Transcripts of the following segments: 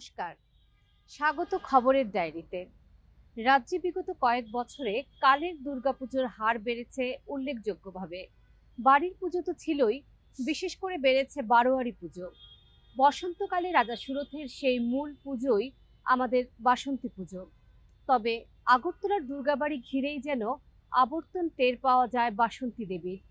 নমস্কার, স্বাগত খবরের ডায়েরিতে। রাজ্যে বিগত কয়েক বছরে কালের দুর্গাপুজোর হার বেড়েছে উল্লেখযোগ্যভাবে। বাড়ির পুজো তো ছিলই, বিশেষ করে বেড়েছে বারোয়ারি পুজো। বসন্তকালে রাজা সুরথের সেই মূল পুজোই আমাদের বাসন্তী পুজো। তবে আগরতলার দুর্গাবাড়ি ঘিরেই যেন আবর্তন টের পাওয়া যায় বাসন্তী দেবীর।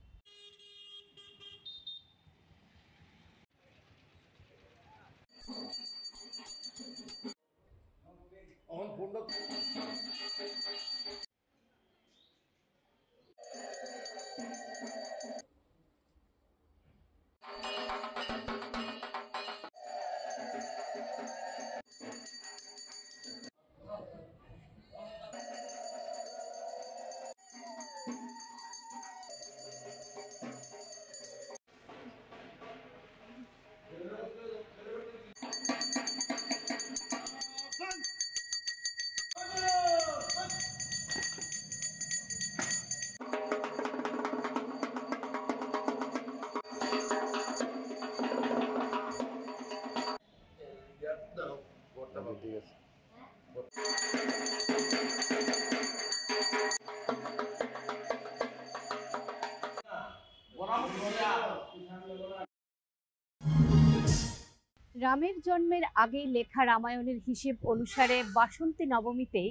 রামের জন্মের আগেই লেখা রামায়ণের হিসেব অনুসারে বাসন্তী নবমীতেই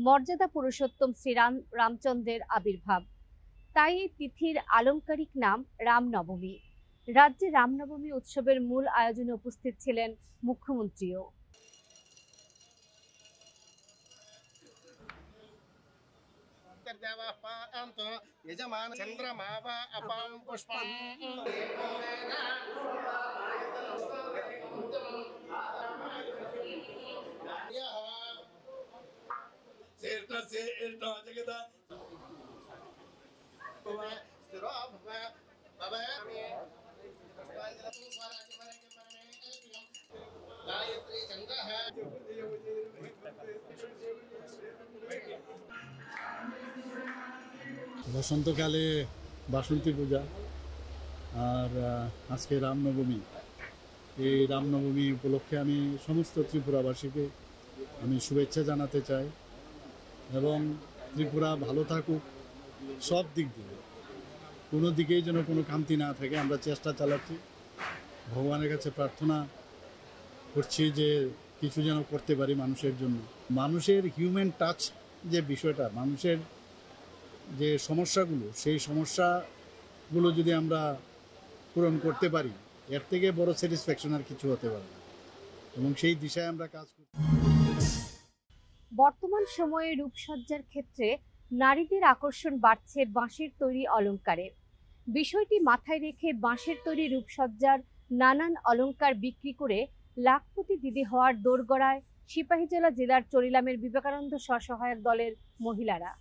মর্যাদা পুরুষোত্তম রামচন্দ্রের আবির্ভাব। তাই এই তিথির আলংকারিক নাম রামনবমী। রাজ্যে রামনবমী উৎসবের মূল আয়োজনে উপস্থিত ছিলেন মুখ্যমন্ত্রীও। বসন্তকালে বাসন্তী পূজা আর আজকে রামনবমী। এই রামনবমী উপলক্ষে আমি সমস্ত ত্রিপুরাবাসীকে আমি শুভেচ্ছা জানাতে চাই এবং ত্রিপুরা ভালো থাকুক সব দিক দিয়ে, কোনো দিকেই যেন কোনো খামতি না থাকে। আমরা চেষ্টা চালাচ্ছি, ভগবানের কাছে প্রার্থনা করছি যে কিছু যেন করতে পারি মানুষের জন্য। মানুষের হিউম্যান টাচ যে বিষয়টা, মানুষের যে সমস্যাগুলো, সেই সমস্যাগুলো যদি আমরা পূরণ করতে পারি, এর থেকে বড় স্যাটিসফ্যাকশন আর কিছু হতে পারে না, এবং সেই দিশায় আমরা কাজ করি। বর্তমান সময়ে রূপসজ্জার ক্ষেত্রে নারীদের আকর্ষণ বাড়ছে বাঁশের তৈরি অলংকারে। বিষয়টি মাথায় রেখে বাঁশের তৈরি রূপসজ্জার নানান অলংকার বিক্রি করে লাখপতি দিদি হওয়ার দোরগোড়ায় সিপাহীজলা জেলার চরিলামের বিবেকানন্দ স্বসহায়ক দলের মহিলারা।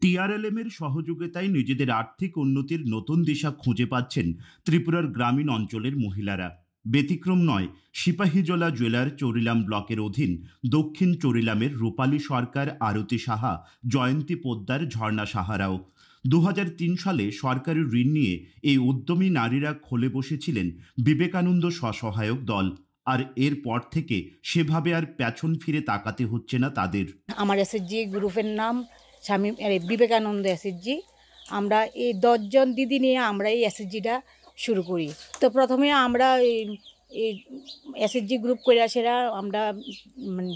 টিআরএলএম-এর সহযোগিতায় নিজেদের আর্থিক উন্নতির নতুন দিশা খুঁজে পাচ্ছেন ত্রিপুরার গ্রামীণ অঞ্চলের মহিলারা। ব্যতিক্রম নয় সিপাহীজলা জেলার চরিলাম ব্লকের অধীন দক্ষিণ চরিলামের রূপালী সরকার, আরতি সাহা, জয়ন্তী পোদ্দার, ঝর্ণা সাহারাও। 2003 সালে সরকারি ঋণ নিয়ে এই উদ্যমী নারীরা খোলে বসেছিলেন বিবেকানন্দ স্বসহায়ক দল, আর এরপর থেকে সেভাবে আর পেছন ফিরে তাকাতে হচ্ছে না তাদের। আমার এসএসজি গ্রুপের নাম স্বামী বিবেকানন্দ এসএসজি। আমরা এই 10 জন দিদি নিয়ে আমরা এই এসএসজিটা শুরু করি। তো প্রথমে আমরা এই এসএসজি গ্রুপ করে সেরা আমরা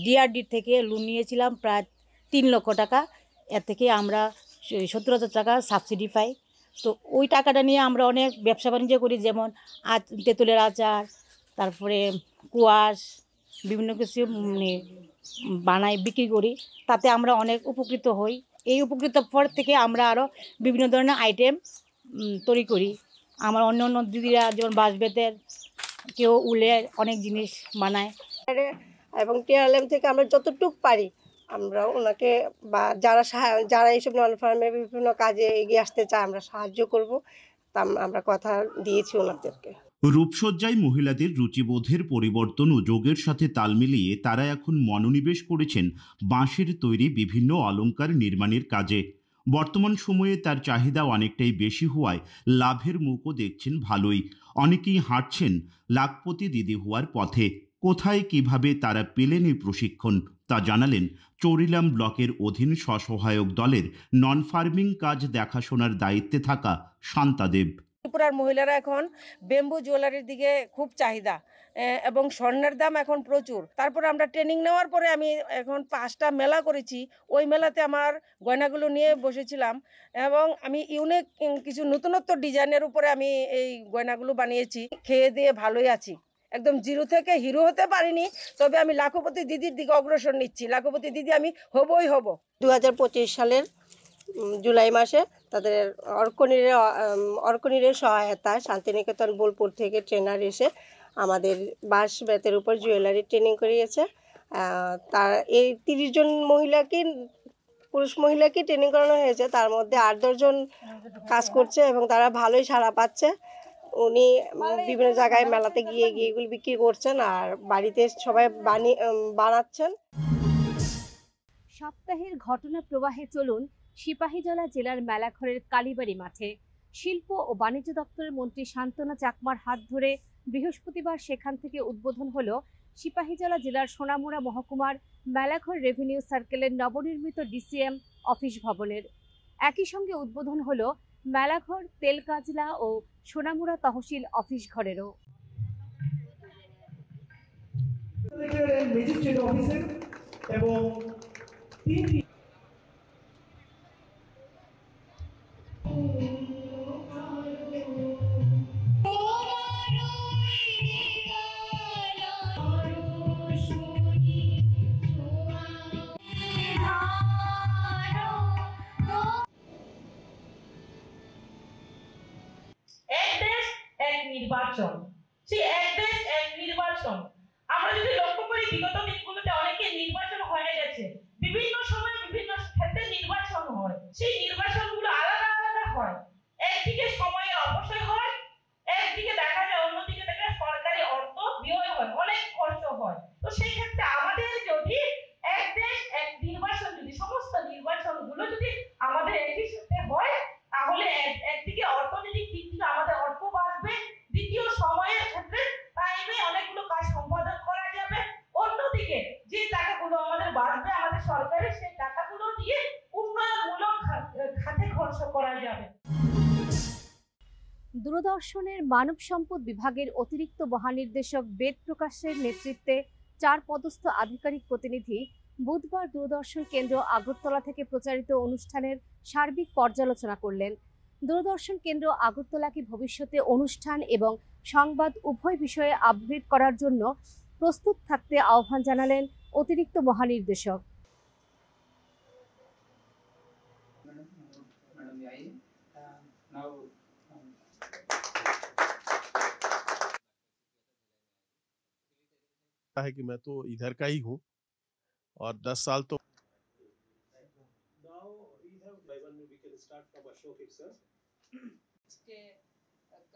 ডিআরডি থেকে লোন নিয়েছিলাম প্রায় 3 লক্ষ টাকা। এর থেকে আমরা 17,000 টাকা সাবসিডি পাই। তো ওই টাকাটা নিয়ে আমরা অনেক ব্যবসা বাণিজ্য করি, যেমন তেঁতুলের আচার, তারপরে কুয়াশ, বিভিন্ন কিছু বানাই বিক্রি করি। তাতে আমরা অনেক উপকৃত হই। এই উপকৃত পর থেকে আমরা আরও বিভিন্ন ধরনের আইটেম তৈরি করি। আমার অন্য অন্য দিদিরা যেমন বাঁশ বেতের, কেউ উলের অনেক জিনিস বানায়। এবং টিআরএলএম থেকে আমরা যতটুকু পারি আমরা ওনাকে বা যারা এইসব নন ফার্মের বিভিন্ন কাজে এগিয়ে আসতে চায় আমরা সাহায্য করব, তা আমরা কথা দিয়েছি ওনাদেরকে। রূপসজ্জায় মহিলাদের রুচিবোধের পরিবর্তন ও যোগের সাথে তাল মিলিয়ে তারা এখন মনোনিবেশ করেছেন বাঁশের তৈরি বিভিন্ন অলংকার নির্মাণের কাজে। বর্তমান সময়ে তার চাহিদা অনেকটাই বেশি হওয়ায় লাভের মুখও দেখছেন ভালোই। অনেকেই হাঁটছেন লাখপতি দিদি হওয়ার পথে। কোথায় কিভাবে তারা পেলেন এই প্রশিক্ষণ তা জানালেন চৌরিলাম ব্লকের অধীন স্বসহায়ক দলের নন ফার্মিং কাজ দেখাশোনার দায়িত্বে থাকা শান্তাদেব। ত্রিপুরার মহিলারা এখন বেম্বু জুয়েলারির দিকে খুব চাহিদা এবং স্বর্ণের দাম এখন প্রচুর। তারপরে আমরা ট্রেনিং নেওয়ার পরে আমি এখন 5টা মেলা করেছি। ওই মেলাতে আমার গয়নাগুলো নিয়ে বসেছিলাম এবং আমি ইউনিক কিছু নতুনত্ব ডিজাইনের উপরে আমি এই গয়নাগুলো বানিয়েছি। খেয়ে দিয়ে ভালোই আছি, একদম জিরো থেকে হিরো হতে পারিনি, তবে আমি লাখপতি দিদির দিকে অগ্রসর নিচ্ছি। লাখপতি দিদি আমি হবই হব। 2025 সালের জুলাই মাসে তাদের অর্কনিরের সহায়তায় শান্তিনিকেতন বোলপুর থেকে ট্রেনার এসে আমাদের বাঁশ বেতের উপর জুয়েলারি ট্রেনিং করিয়েছে। তার এই 30 জন পুরুষ মহিলাকে ট্রেনিং করানো হয়েছে। তার মধ্যে 8-10 জন কাজ করছে এবং তারা ভালোই সাড়া পাচ্ছে। উনি বিভিন্ন জায়গায় মেলাতে গিয়ে এগুলো বিক্রি করছেন আর বাড়িতে সবাই বানাচ্ছেন। সপ্তাহের ঘটনা প্রবাহে চলুন সিপাহীজলা জেলার মেলাঘরের কালীবাড়ি মাঠে। শিল্প ও বাণিজ্য দপ্তরের মন্ত্রী শান্তনা চাকমার হাত ধরে বৃহস্পতিবার সেখান থেকে উদ্বোধন হলো সিপাহীজলা জেলার সোনামুড়া মহকুমার মেলাঘর রেভিনিউ সার্কেলের নবনির্মিত ডিসিএম অফিস ভবনের। একই সঙ্গে উদ্বোধন হলো মেলাঘর, তেলকাজলা ও সোনামুড়া তহসিল অফিস ঘরেরও। এবং নির্বাচন, সেই এক দেশ এক নির্বাচন আমরা যদি লক্ষ্য করি, বিগত দিনগুলোতে অনেকে নির্বাচন হয়ে গেছে, বিভিন্ন সময় বিভিন্ন ক্ষেত্রে নির্বাচন হয়। সেই নির্বাচনগুলো আলাদা আলাদা হয়। একদিকে সময়ের অপচয় হয়, একদিকে দেখা যায় অন্যদিকে দেখা সরকারি অর্থ ব্যয় হয়, অনেক খরচ হয়। তো সেই ক্ষেত্রে আমাদের যদি এক দেশ এক নির্বাচন, যদি সমস্ত নির্বাচনগুলো যদি আমাদের একই সাথে হয়, তাহলে একদিকে অর্থনৈতিক দিক থেকে আমাদের অর্থ বাড়বে, দ্বিতীয় সময়ের ক্ষেত্রে টাইমে অনেকগুলো কাজ সম্পাদন করা যাবে, অন্যদিকে যে টাকাগুলো আমাদের বাড়বে আমাদের সরকারের, সেই টাকাগুলো দিয়ে উন্নয়নমূলক খাতে খরচ করা যাবে। দূরদর্শনের মানব সম্পদ বিভাগের অতিরিক্ত মহানির্দেশক বেদ প্রকাশের নেতৃত্বে 4 পদস্থ আধিকারিক প্রতিনিধি বুধবার দূরদর্শন কেন্দ্র আগরতলা থেকে প্রচারিত অনুষ্ঠানের সার্বিক পর্যালোচনা করলেন। দূরদর্শন কেন্দ্র আগরতলাকে ভবিষ্যতে অনুষ্ঠান এবং সংবাদ উভয় বিষয়ে আপগ্রেড করার জন্য প্রস্তুত থাকতে আহ্বান জানালেন অতিরিক্ত মহানির্দেশক। है कि मैं तो इधर का ही हूँ और 10 साल तो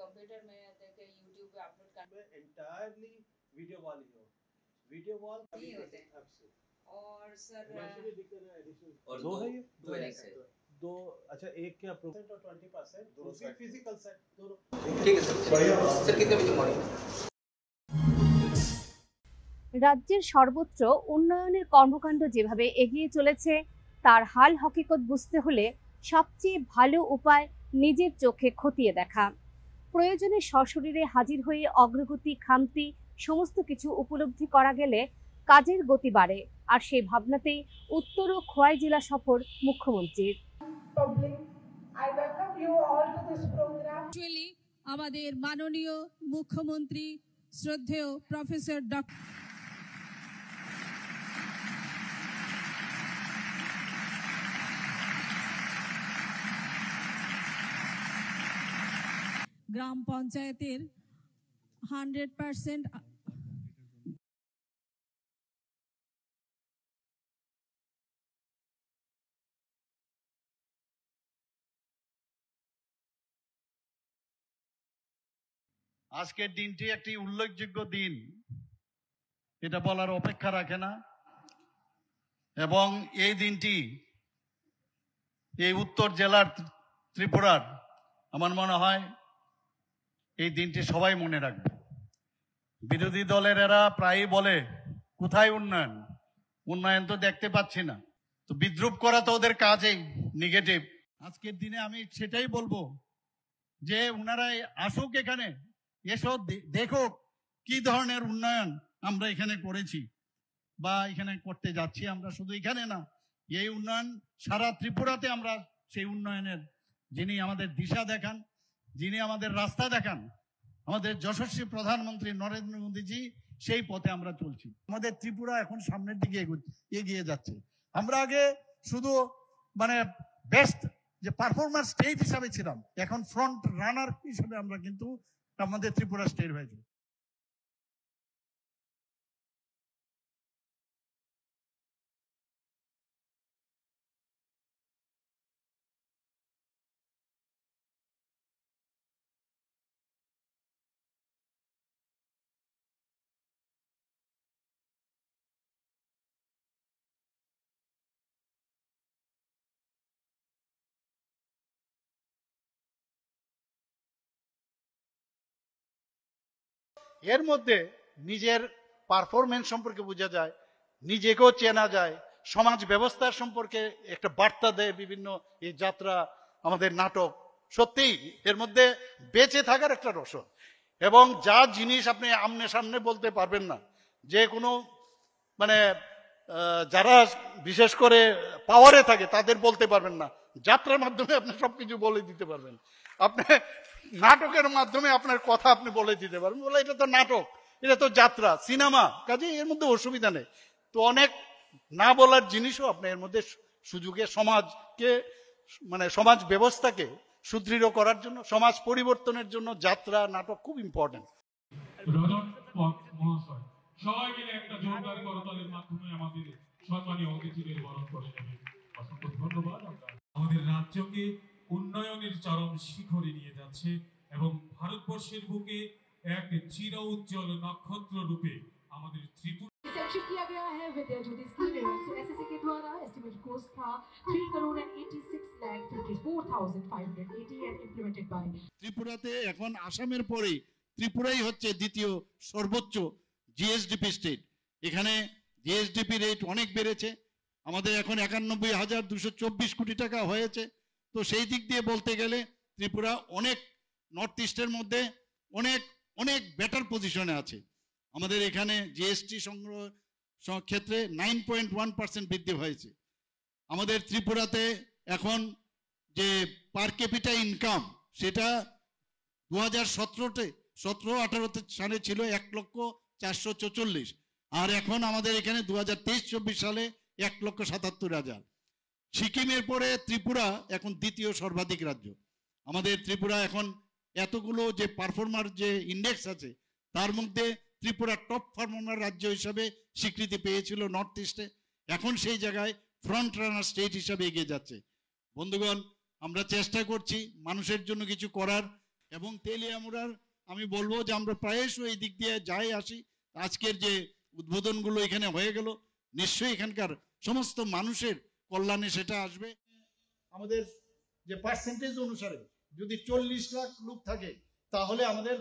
कंप्यूटर में यूट्यूब पे अपलोड करना एंटायरली वीडियो वॉल ही हो, वीडियो वॉल नहीं होते और सर और दो है ये दो अलग से दो। अच्छा, एक क्या % और 20% दोनों फिजिकल सेट दोनों। ठीक है सर कितने बजे मॉर्निंग? রাজ্যের সর্বত্র উন্নয়নের কর্মকাণ্ড যেভাবে এগিয়ে চলেছে তার হাল হকিকত বুঝতে হলে সবচেয়ে ভালো উপায় নিজের চোখে খতিয়ে দেখা। প্রয়োজনে সশরীরে হাজির হয়ে অগ্রগতি, খামতি সমস্ত কিছু উপলব্ধি করা গেলে কাজের গতি বাড়ে। আর সেই ভাবনাতেই উত্তর ও খোয়াই জেলা সফর মুখ্যমন্ত্রীর। আমাদের মাননীয় মুখ্যমন্ত্রী শ্রদ্ধেয় প্রফেসর ডক্টর গ্রাম পঞ্চায়েতের 100% আজকের দিনটি একটি উল্লেখযোগ্য দিন, এটা বলার অপেক্ষা রাখে না। এবং এই দিনটি এই উত্তর জেলার ত্রিপুরার আমার মনে হয় এই দিনটি সবাই মনে রাখবে। বিরোধী দলের এরা প্রায়ই বলে কোথায় উন্নয়ন, উন্নয়ন তো দেখতে পাচ্ছি না। তো বিদ্রুপ করা তো ওদের কাজেই, নেগেটিভ। আজকের দিনে আমি সেটাই বলবো যে ওনারা আসুক এখানে, এসো দেখো কি ধরনের উন্নয়ন আমরা এখানে করেছি বা এখানে করতে যাচ্ছি। আমরা শুধু এখানে না, এই উন্নয়ন সারা ত্রিপুরাতে আমরা সেই উন্নয়নের, যিনি আমাদের দিশা দেখান, যিনি আমাদের রাস্তা দেখান, আমাদের যশস্বী প্রধানমন্ত্রী নরেন্দ্র মোদীজি, সেই পথে আমরা চলছি। আমাদের ত্রিপুরা এখন সামনের দিকে এগিয়ে যাচ্ছে। আমরা আগে শুধু মানে বেস্ট যে পারফরম্যান্স স্টেট হিসাবে ছিলাম, এখন ফ্রন্ট রানার হিসেবে আমরা কিন্তু আমাদের ত্রিপুরা স্টেট হয়েছে। এর মধ্যে নিজের পারফরমেন্স সম্পর্কে বোঝা যায়, নিজেকেও চেনা যায়, সমাজ ব্যবস্থার সম্পর্কে একটা বার্তা দেয় বিভিন্ন এই যাত্রা, আমাদের নাটক। সত্যিই এর মধ্যে বেঁচে থাকার একটা রসদ, এবং যা জিনিস আপনি আমনে সামনে বলতে পারবেন না, যে কোনো মানে যারা বিশেষ করে পাওয়ারে থাকে তাদের বলতে পারবেন না, যাত্রার মাধ্যমে আপনি সবকিছু বলে দিতে পারবেন। আপনি নাটকের মাধ্যমে আপনার কথা আপনি বলে দিতে পারবেন, বলে এটা তো নাটক, এটা তো যাত্রা, সিনেমা, কাজে এর মধ্যে অসুবিধা নেই। তো অনেক না বলার জিনিসও আপনি এর মধ্যে সুযোগে সমাজকে মানে সমাজ ব্যবস্থাকে সুদৃঢ় করার জন্য, সমাজ পরিবর্তনের জন্য যাত্রা নাটক খুব ইম্পর্টেন্ট। সবাই মিলে একটা জোরদার করতালির মাধ্যমে আমাদের সম্মানীয় অতিথিদের বরণ করে নেবেন। অসংখ্য ধন্যবাদ। আমাদের রাজ্যকে উন্নয়নের চরম শিখরে নিয়ে যাচ্ছে এবং ভারতবর্ষের বুকে এক চির উজ্জ্বল নক্ষত্র রূপে আমাদের ত্রিপুরা किया गया है विद्या ज्योति स्कीम में एसएससी के द्वारा एस्टिमेट कॉस्ट था 3,86,54,580 and implemented by ত্রিপুরাতে এখন আসামের পরে ত্রিপুরাই হচ্ছে দ্বিতীয় সর্বোচ্চ জিএসডিপি স্টেট। এখানে জিএসডিপি রেট অনেক বেড়েছে, আমাদের এখন 91,224 কোটি টাকা হয়েছে। তো সেই দিক দিয়ে বলতে গেলে ত্রিপুরা অনেক নর্থ ইস্টের মধ্যে অনেক অনেক বেটার পজিশনে আছে। আমাদের এখানে জিএসটি সংগ্রহ ক্ষেত্রে 9.1% বৃদ্ধি হয়েছে। আমাদের ত্রিপুরাতে এখন যে পার ক্যাপিটা ইনকাম, সেটা 2017-18 সালে ছিল 1,444,000, আর এখন আমাদের এখানে 2023-24 সালে 1,77,000। সিকিমের পরে ত্রিপুরা এখন দ্বিতীয় সর্বাধিক রাজ্য। আমাদের ত্রিপুরা এখন এতগুলো যে পারফর্মার যে ইন্ডেক্স আছে, তার মধ্যে ত্রিপুরা টপ পারফর্মার রাজ্য হিসাবে স্বীকৃতি পেয়েছিল নর্থ ইস্টে, এখন সেই জায়গায় ফ্রন্ট রানার স্টেট হিসাবে এগিয়ে যাচ্ছে। বন্ধুগণ, আমরা চেষ্টা করছি মানুষের জন্য কিছু করার, এবং তেলিয়ামুড়ার আমি বলবো যে আমরা প্রায়শই এই দিক দিয়ে যাই আসি। আজকের যে উদ্বোধনগুলো এখানে হয়ে গেল, নিশ্চয়ই এখানকার সমস্ত মানুষের কল্যাণে সেটা আসবে। আমাদের যে পার্সেন্টেজ অনুসারে যদি 40 লাখ লোক থাকে, তাহলে আমাদের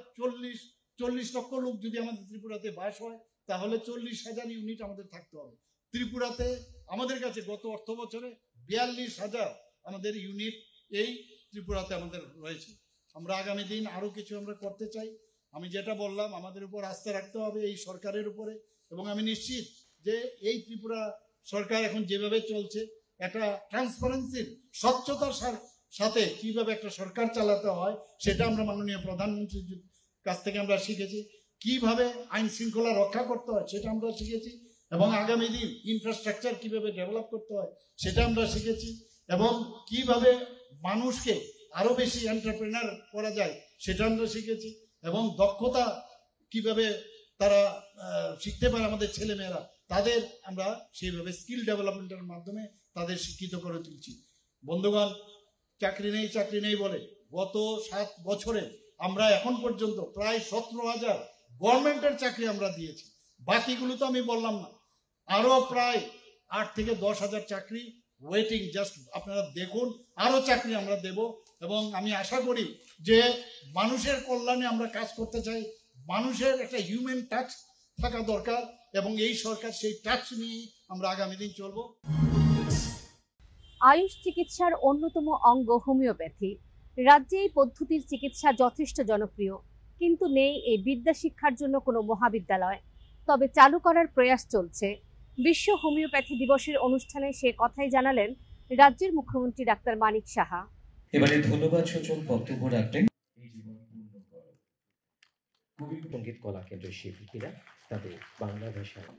40 লক্ষ লোক যদি আমাদের ত্রিপুরাতে বাস হয়, তাহলে 40,000 ইউনিট আমাদের থাকতে হবে। ত্রিপুরাতে আমাদের কাছে গত অর্থ বছরে 42,000 আমাদের ইউনিট এই ত্রিপুরাতে আমাদের রয়েছে। আমরা আগামী দিন আরো কিছু আমরা করতে চাই। আমি যেটা বললাম, আমাদের উপর আস্থা রাখতে হবে এই সরকারের উপরে, এবং আমি নিশ্চিত যে এই ত্রিপুরা সরকার এখন যেভাবে চলছে, একটা ট্রান্সপারেন্সির স্বচ্ছতার সাথে কিভাবে একটা সরকার চালাতে হয়, সেটা আমরা মাননীয় প্রধানমন্ত্রীর কাছ থেকে আমরা শিখেছি। কিভাবে আইন শৃঙ্খলা রক্ষা করতে হয় সেটা আমরা শিখেছি, এবং আগামী দিন ইনফ্রাস্ট্রাকচার কিভাবে ডেভেলপ করতে হয় সেটা আমরা শিখেছি, এবং কিভাবে মানুষকে আরো বেশি এন্টারপ্রেনার করা যায় সেটা আমরা শিখেছি, এবং দক্ষতা কিভাবে তারা শিখতে পারে আমাদের ছেলেমেয়েরা, তাদের আমরা সেইভাবে স্কিল ডেভেলপমেন্টের মাধ্যমে তাদের শিক্ষিত করে তুলছি। বন্ধুগণ, চাকরি নেই বলে গত 7 বছরে আমরা এখন পর্যন্ত প্রায় 17,000 গভর্নমেন্টের চাকরি আমরা দিয়েছি। বাকিগুলো তো আমি বললাম না, আরো প্রায় 8 থেকে 10,000 চাকরি ওয়েটিং, জাস্ট আপনারা দেখুন, আরও চাকরি আমরা দেব। এবং আমি আশা করি যে মানুষের কল্যাণে আমরা কাজ করতে চাই, মানুষের একটা হিউম্যান টাচ থাকা দরকার, এবং এই সরকার সেই টাচ নিয়ে আমরা আগামী দিন চলব। আয়ুষ চিকিৎসার অন্যতম অঙ্গ হোমিওপ্যাথি। রাজ্যে এই পদ্ধতির চিকিৎসা যথেষ্ট জনপ্রিয়, কিন্তু নেই এই বিদ্যা শিক্ষার জন্য কোনো মহাবিদ্যালয়। তবে চালু করার প্রয়াস চলছে। বিশ্ব হোমিওপ্যাথি দিবসের অনুষ্ঠানে সে কথাই জানালেন রাজ্যের মুখ্যমন্ত্রী ডাক্তার মানিক সাহা। এবারে ধন্যবাদ সূচক বক্তব্য রাখবেন কবি সঙ্গীত কলা কেন্দ্রের শিল্পীরা তাদের বাংলা ভাষায়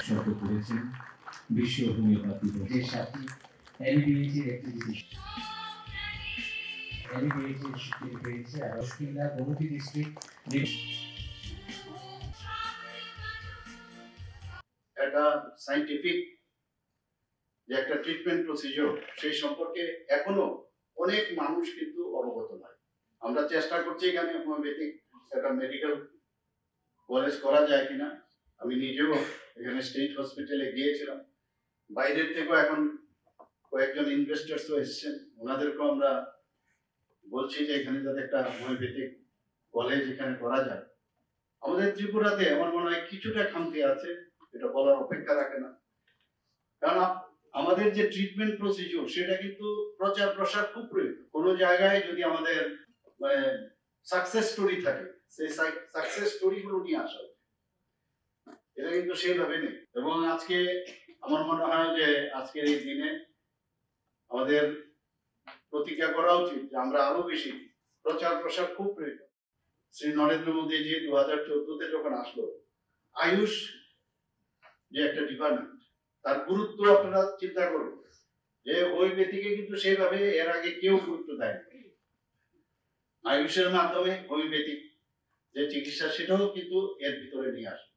শব্দ করেছেন বিশ্ব হোমিওপ্যাথি দিবসের সাথে এনবিএইচের অ্যাক্টিভিটি এনবিএইচের স্বীকৃতি পেয়েছে রসকিল্লা গোমতী ডিস্ট্রিক্ট। একটা সায়েন্টিফিক যে একটা ট্রিটমেন্ট প্রসিজিওর, সেই সম্পর্কে এখনো অনেক মানুষ কিন্তু অবগত নয়। আমরা চেষ্টা করছি এখানে হোমিওপ্যাথিক একটা মেডিকেল কলেজ করা যায় কিনা। আমি নিজেও এখানে স্টেট হসপিটালে গিয়েছিলাম, বাইরের থেকেও এখন কয়েকজন ইনভেস্টার্সও এসেছেন, ওনাদেরকেও আমরা বলছি যে এখানে যাতে একটা হোমিওপ্যাথিক কলেজ এখানে করা যায়। আমাদের ত্রিপুরাতে আমার মনে হয় কিছুটা খামতি আছে, এটা বলার অপেক্ষা রাখে না। কারণ আমাদের যে ট্রিটমেন্ট প্রসিজিওর সেটা কিন্তু প্রচার প্রসার খুব প্রয়োজন। কোনো জায়গায় যদি আমাদের মানে সাকসেস স্টোরি থাকে, সেই সাকসেস স্টোরিগুলো নিয়ে আসা, এটা কিন্তু সেইভাবে নেই। এবং আজকে আমার মনে হয় যে আজকের এই দিনে আমাদের প্রতিজ্ঞা করা উচিত যে আমরা আরো বেশি প্রচার প্রসার খুব প্রয়োজন। শ্রী নরেন্দ্র মোদীজি 2014-তে যখন আসলো, আয়ুষ যে একটা ডিপার্টমেন্ট, তার গুরুত্ব আপনারা চিন্তা করুন যে হোমিওপ্যাথিকে কিন্তু সেইভাবে এর আগে কেউ গুরুত্ব দেয়নি। আয়ুষের মাধ্যমে হোমিওপ্যাথিক যে চিকিৎসা সেটাও কিন্তু এর ভিতরে নিয়ে আসে।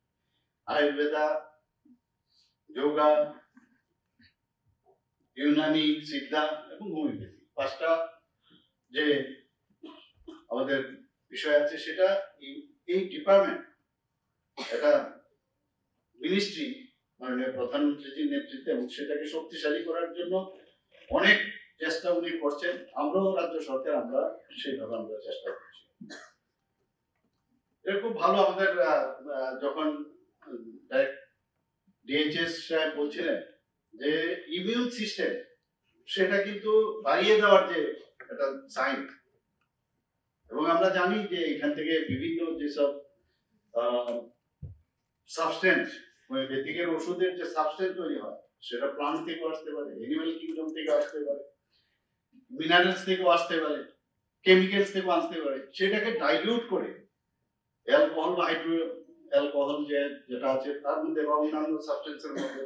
আয়ুর্বেদা, যোগা, ইউনানি, সিদ্ধা এবং হোমিওপ্যাথি, 5টা যে আমাদের বিষয় আছে, সেটা এই ডিপার্টমেন্ট এটা মিনিস্ট্রি মাননীয় প্রধানমন্ত্রীজির নেতৃত্বে, এবং সেটাকে শক্তিশালী করার জন্য অনেক চেষ্টা উনি করছেন। আমরাও রাজ্য সরকার আমরা সেইভাবে আমরা চেষ্টা করছি। এটা খুব ভালো। আমাদের যখন ডিএইচএস সাহেব বলছিলেন যে ইমিউন সিস্টেম সেটা কিন্তু বাড়িয়ে দেওয়ার যে একটা সাইন, এবং আমরা জানি যে এখান থেকে বিভিন্ন যেসব সাবস্টেন্স, হোমিওপ্যাথিকের ওষুধের যে সাবস্টেন্স তৈরি হয় সেটা প্লান্ট থেকে আসতে পারে, এনিম্যাল কিংডম থেকে আসতে পারে, মিনারেলস থেকেও আসতে পারে, কেমিক্যালস থেকেও আসতে পারে। সেটাকে ডাইলিউট করে অ্যালকোহল বা হাইড্রো অ্যালকোহল যেটা আছে তার মধ্যে বা অন্যান্য সাবস্টেন্সের মধ্যে,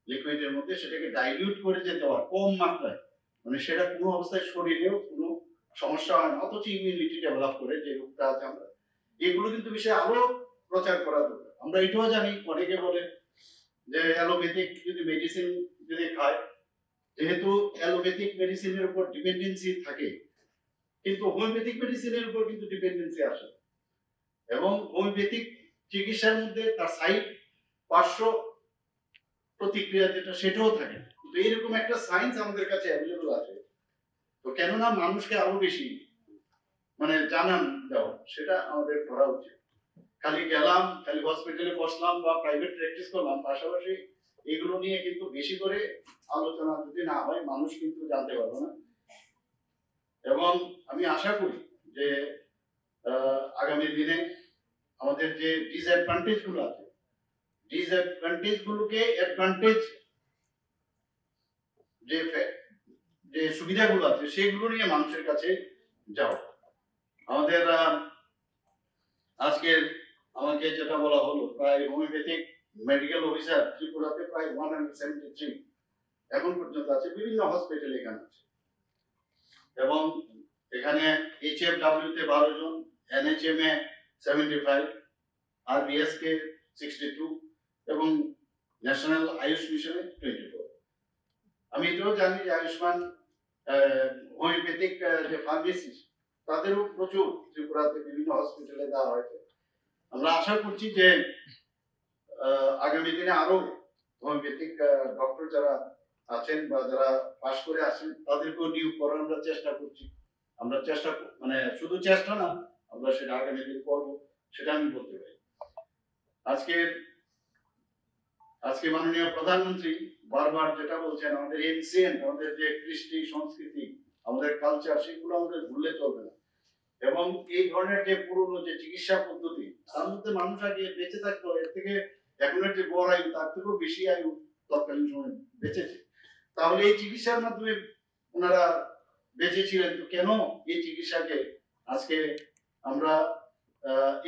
লিকুইডের মধ্যে, সেটাকে ডাইলিউট করে যেতে হয় কম মাত্রায়, মানে সেটা কোনো অবস্থায় শরীরেও কোনো সমস্যা হয় না, অথচ ইমিউনিটি ডেভেলপ করে যে রোগটা আছে আমরা, এগুলো কিন্তু বিষয়ে আরো প্রচার করা দরকার। আমরা এটাও জানি, অনেকে বলে যে অ্যালোপ্যাথিক যদি মেডিসিন যদি খায়, যেহেতু অ্যালোপ্যাথিক মেডিসিনের উপর ডিপেন্ডেন্সি থাকে, কিন্তু হোমিওপ্যাথিক মেডিসিনের উপর কিন্তু ডিপেন্ডেন্সি আসে, এবং হোমিওপ্যাথিক চিকিৎসার মধ্যে তার সাইড পার্শ্ব প্রতিক্রিয়া যেটা সেটাও থাকে। তো এইরকম একটা সায়েন্স আমাদের কাছে অ্যাভেলেবল আছে, তো কেননা মানুষকে আরো বেশি মানে জানান দেওয়া, সেটা আমাদের করা উচিত। খালি গেলাম, খালি হসপিটালে বসলাম বা প্রাইভেট প্র্যাকটিস করলাম, পাশাপাশি এগুলো নিয়ে কিন্তু বেশি করে আলোচনা যদি না হয় মানুষ কিন্তু জানতে পারবে না। এবং আমি আশা করি যে আগামী দিনে আমাদের যে ডিসঅ্যাডভান্টেজ গুলো আছে, ডিসঅ্যাডভান্টেজ গুলোকে অ্যাডভান্টেজ যে সুবিধাগুলো আছে সেগুলো নিয়ে মানুষের কাছে যাও। আমাদের আজকের আমাকে যেটা বলা হলো, প্রায় হোমিওপ্যাথিক মেডিকেল অফিসার ত্রিপুরাতে প্রায় 173 এখন পর্যন্ত আছে, বিভিন্ন হসপিটাল এখানে আছে, এবং এখানে HFW তে 12 জন, NHM এ 75, RBS কে 62 এবং ন্যাশনাল আয়ুষ মিশনে 24। আমি এটাও জানি যে আয়ুষ্মান হোমিওপ্যাথিক যে ফার্মেসি তাদেরও প্রচুর ত্রিপুরাতে বিভিন্ন হসপিটালে দেওয়া হয়েছে। আমরা আশা করছি যে আগামী দিনে আরো হোমিওপ্যাথিক ডক্টর যারা আছেন বা যারা পাশ করে আসেন তাদেরকেও নিয়োগ করার আমরা চেষ্টা করছি। আমরা চেষ্টা মানে শুধু চেষ্টা না, আমরা সেটা আগামী দিন করবো, সেটা আমি বলতে পারি। আজকে মাননীয় প্রধানমন্ত্রী বারবার যেটা বলছেন, আমাদের এনসিয়েন্ট, আমাদের যে কৃষ্টি সংস্কৃতি, আমাদের কালচার, সেগুলো আমাদের ভুললে চলবে না। এবং এই ধরনের যে পুরনো যে চিকিৎসা পদ্ধতি, তার মধ্যে মানুষ আগে বেঁচে থাকতো, এর থেকে এখনের যে গড় আয়ু তার থেকেও বেশি আয়ু তৎকালীন সময় বেঁচেছে। তাহলে এই চিকিৎসার মাধ্যমে ওনারা বেঁচে ছিলেন, তো কেন এই চিকিৎসাকে আজকে আমরা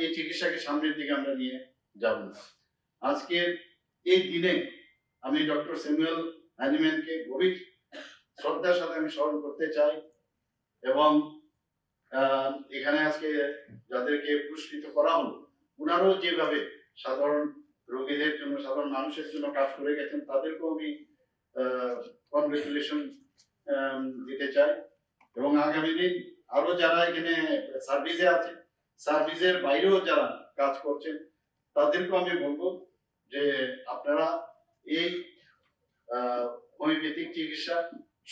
এই চিকিৎসাকে সামনের দিকে আমরা নিয়ে যাব না? আজকে এই দিনে আমি ডক্টর স্যামুয়েল হ্যানিম্যানকে গভীর শ্রদ্ধার সাথে আমি স্মরণ করতে চাই। এবং এখানে আজকে যাদেরকে পুরস্কৃত করা হলো, ওনারও যেভাবে সাধারণ রোগীদের জন্য, সাধারণ মানুষের জন্য কাজ করে গেছেন, তাদেরকেও আমি কনগ্রেচুলেশন দিতে চাই। এবং আগামী দিন আরো যারা এখানে সার্ভিসে আছে, সার্ভিসের বাইরেও যারা কাজ করছেন, তাদেরকেও আমি বলবো যে আপনারা এই হোমিওপ্যাথিক চিকিৎসা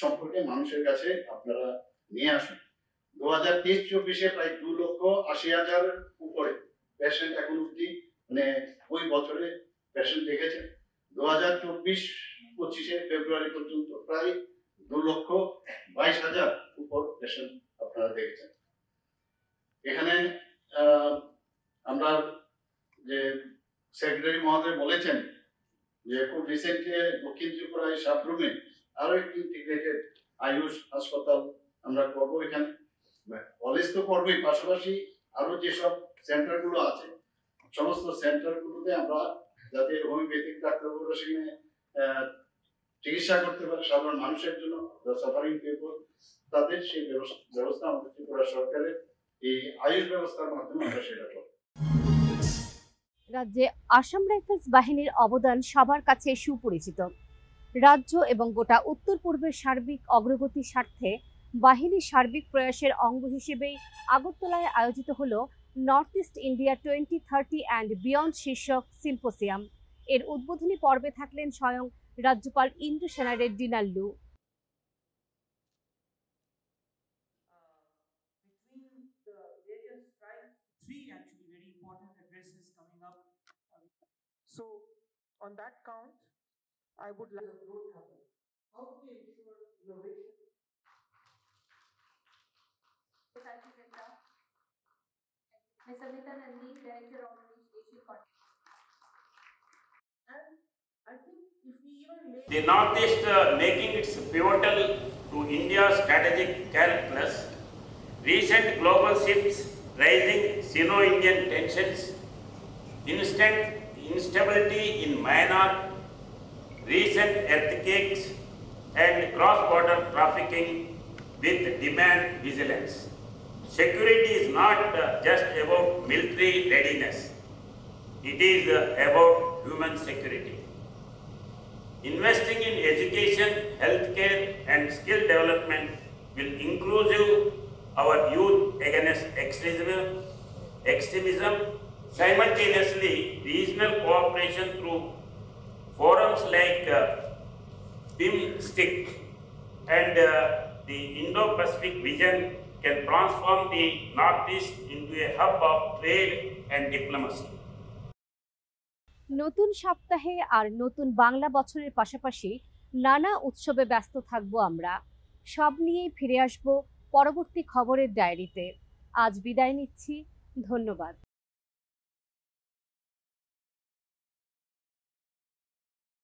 সম্পর্কে মানুষের কাছে আপনারা নিয়ে আসুন। 2023-24 প্রায় 2,80,000 উপরে পেশেন্ট এখন অব্দি মানে ওই বছরে পেশেন্ট দেখেছেন। 2024-25 ফেব্রুয়ারি পর্যন্ত প্রায় 2,22,000 উপর পেশেন্ট আপনারা দেখেছেন। এখানে আমরা যে সেক্রেটারি মহোদয় বলেছেন যে খুব রিসেন্টলি দক্ষিণ ত্রিপুরায় সাবরুমে আরো একটি ইন্টিগ্রেটেড আয়ুষ হাসপাতাল আমরা করবো। এখানে কলেজ তো করবোই, পাশাপাশি আরো যেসব সেন্টারগুলো আছে সমস্ত সেন্টারগুলোতে আমরা যাতে হোমিওপ্যাথিক ডাক্তারবাবুরা সেখানে চিকিৎসা করতে পারে সাধারণ মানুষের জন্য, সাফারিং পিপল, তাদের সেই ব্যবস্থা আমাদের ত্রিপুরা সরকারের এই আয়ুষ ব্যবস্থার মাধ্যমে আমরা সেটা করব। রাজ্যে আসাম রাইফেলস বাহিনীর অবদান সবার কাছে সুপরিচিত। রাজ্য এবং গোটা উত্তর পূর্বের সার্বিক অগ্রগতির স্বার্থে বাহিনীর সার্বিক প্রয়াসের অঙ্গ হিসেবেই আগরতলায় আয়োজিত হল north east India 2030 and beyond শীর্ষক সিম্পোসিয়াম। এর উদ্বোধনী পর্বে থাকলেন স্বয়ং রাজ্যপাল ইন্দ্র সেনা Reddy Nallu. So, on that count, I would like to growth happen. How do we ensure innovation? Ms. Amita Nandi, Director of Asian Continent. And I think if we even the Northeast making its pivotal to India's strategic calculus, recent global shifts, rising Sino-Indian tensions, instant instability in Myanmar, recent earthquakes and cross-border trafficking with demand vigilance. Security is not just about military readiness, it is about human security. Investing in education, healthcare and skill development will include our youth against extremism. Simultaneously, regional cooperation through forums like BIMSTEC and the Indo-Pacific vision can transform the Northeast into a hub of trade and diplomacy. নতুন সপ্তাহে আর নতুন বাংলা বছরের পাশাপাশি নানা উৎসবে ব্যস্ত থাকব আমরা। সব নিয়েই ফিরে আসব পরবর্তী খবরের ডায়েরিতে। আজ বিদায় নিচ্ছি, ধন্যবাদ।